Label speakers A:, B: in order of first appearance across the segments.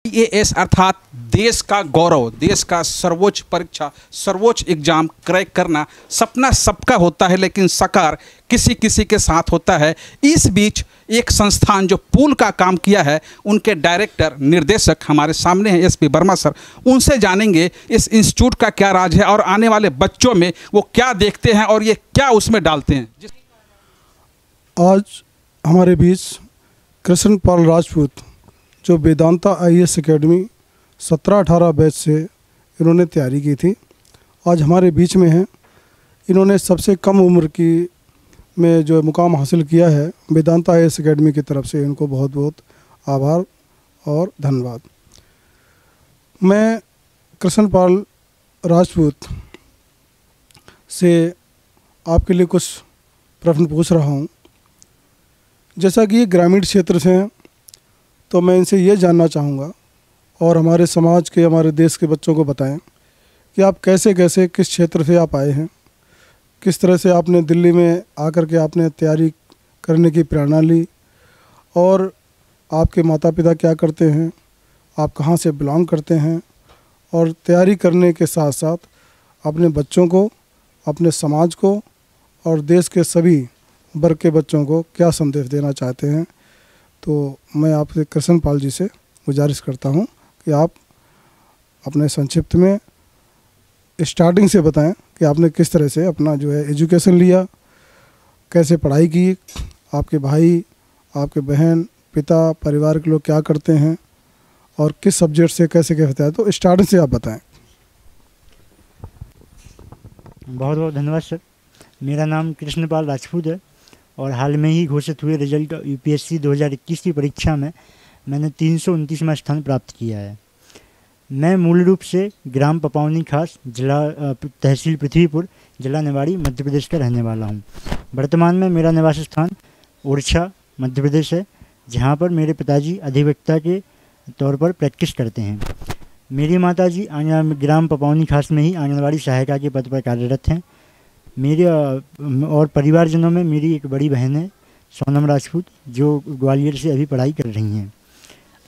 A: IAS अर्थात देश का गौरव, देश का सर्वोच्च परीक्षा, सर्वोच्च एग्जाम क्रैक करना सपना सबका होता है, लेकिन साकार किसी किसी के साथ होता है। इस बीच एक संस्थान जो पूल का काम किया है, उनके डायरेक्टर निर्देशक हमारे सामने हैं, SP वर्मा सर। उनसे जानेंगे इस इंस्टीट्यूट का क्या राज है और आने वाले बच्चों में वो क्या देखते हैं और ये क्या उसमें डालते हैं।
B: आज हमारे बीच कृष्णपाल राजपूत, जो वेदांता IAS एकेडमी 17-18 बैच से इन्होंने तैयारी की थी, आज हमारे बीच में हैं। इन्होंने सबसे कम उम्र की में जो मुकाम हासिल किया है, वेदांता IAS एकेडमी की तरफ से इनको बहुत बहुत आभार और धन्यवाद। मैं कृष्णपाल राजपूत से आपके लिए कुछ प्रश्न पूछ रहा हूँ। जैसा कि ये ग्रामीण क्षेत्र से हैं, तो मैं इनसे ये जानना चाहूँगा और हमारे समाज के, हमारे देश के बच्चों को बताएं कि आप कैसे कैसे किस क्षेत्र से आप आए हैं, किस तरह से आपने दिल्ली में आकर के आपने तैयारी करने की प्रेरणा ली, और आपके माता पिता क्या करते हैं, आप कहाँ से बिलोंग करते हैं, और तैयारी करने के साथ साथ अपने बच्चों को, अपने समाज को और देश के सभी वर्ग के बच्चों को क्या संदेश देना चाहते हैं। तो मैं आपसे कृष्णपाल जी से गुजारिश करता हूं कि आप अपने संक्षिप्त में स्टार्टिंग से बताएं कि आपने किस तरह से अपना जो है एजुकेशन लिया, कैसे पढ़ाई की, आपके भाई, आपके बहन, पिता, परिवार के लोग क्या करते हैं और किस सब्जेक्ट से कैसे क्या होता है। तो स्टार्टिंग से आप बताएं।
C: बहुत बहुत धन्यवाद सर। मेरा नाम कृष्णपाल राजपूत है और हाल में ही घोषित हुए रिजल्ट UPSC 2021 की परीक्षा में मैंने 329वां स्थान प्राप्त किया है। मैं मूल रूप से ग्राम पपावनी खास, जिला तहसील पृथ्वीपुर, जिला निवाड़ी, मध्य प्रदेश का रहने वाला हूँ। वर्तमान में मेरा निवास स्थान ओरछा, मध्य प्रदेश है, जहाँ पर मेरे पिताजी अधिवक्ता के तौर पर प्रैक्टिस करते हैं। मेरी माताजी ग्राम पपावनी खास में ही आंगनवाड़ी सहायिका के पद पर कार्यरत हैं। मेरे और परिवारजनों में मेरी एक बड़ी बहन है सोनम राजपूत, जो ग्वालियर से अभी पढ़ाई कर रही हैं।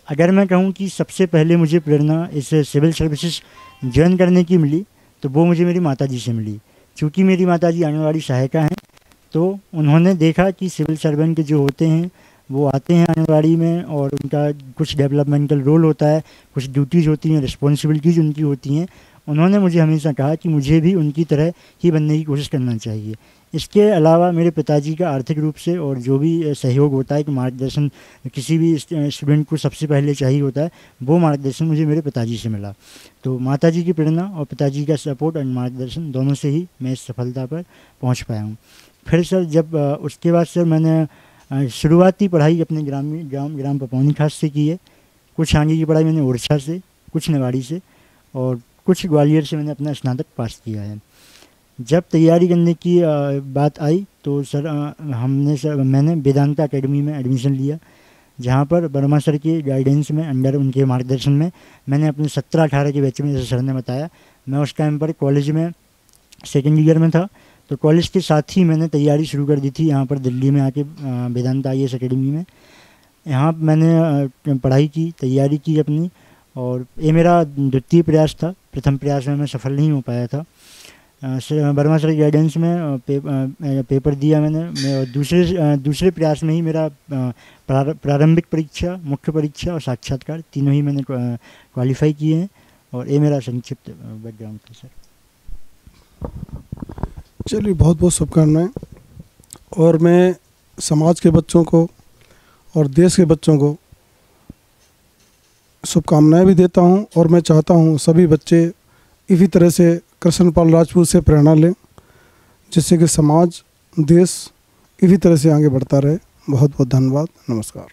C: अगर मैं कहूं कि सबसे पहले मुझे प्रेरणा इस सिविल सर्विसेज ज्वाइन करने की मिली, तो वो मुझे मेरी माताजी से मिली। चूँकि मेरी माताजी आंगनवाड़ी सहायिका हैं, तो उन्होंने देखा कि सिविल सर्वेंट जो होते हैं वो आते हैं आंगनवाड़ी में और उनका कुछ डेवलपमेंटल रोल होता है, कुछ ड्यूटीज़ होती हैं, रिस्पॉन्सिबिलिटीज़ उनकी होती हैं। उन्होंने मुझे हमेशा कहा कि मुझे भी उनकी तरह ही बनने की कोशिश करना चाहिए। इसके अलावा मेरे पिताजी का आर्थिक रूप से और जो भी सहयोग होता है कि मार्गदर्शन किसी भी स्टूडेंट को सबसे पहले चाहिए होता है, वो मार्गदर्शन मुझे मेरे पिताजी से मिला। तो माताजी की प्रेरणा और पिताजी का सपोर्ट और मार्गदर्शन दोनों से ही मैं इस सफलता पर पहुंच पाया हूं। फिर सर जब उसके बाद सर मैंने शुरुआती पढ़ाई अपने ग्राम पपावनी खास से की है। कुछ आगे की पढ़ाई मैंने ओरछा से, कुछ निवाड़ी से और कुछ ग्वालियर से मैंने अपना स्नातक पास किया है। जब तैयारी करने की बात आई तो सर मैंने वेदांता एकेडमी में एडमिशन लिया, जहाँ पर वर्मा सर के गाइडेंस में, अंडर उनके मार्गदर्शन में मैंने अपने 17-18 के बैच में, जैसे सर ने बताया, मैं उस टाइम पर कॉलेज में सेकेंड ईयर में था। तो कॉलेज के साथ ही मैंने तैयारी शुरू कर दी थी यहाँ पर दिल्ली में आके वेदांता IAS एकेडमी में। यहाँ मैंने पढ़ाई की, तैयारी की अपनी, और ये मेरा द्वितीय प्रयास था। प्रथम प्रयास में मैं सफल नहीं हो पाया था। वर्मा सर गाइडेंस में पेपर दिया मैंने। दूसरे प्रयास में ही मेरा प्रारंभिक परीक्षा, मुख्य परीक्षा और साक्षात्कार तीनों ही मैंने क्वालिफाई किए हैं। और ये मेरा संक्षिप्त बैकग्राउंड था सर।
B: चलिए, बहुत बहुत शुभकामनाएं। और मैं समाज के बच्चों को और देश के बच्चों को शुभकामनाएं भी देता हूं, और मैं चाहता हूं सभी बच्चे इसी तरह से कृष्णपाल राजपूत से प्रेरणा लें, जिससे कि समाज, देश इसी तरह से आगे बढ़ता रहे। बहुत बहुत धन्यवाद। नमस्कार।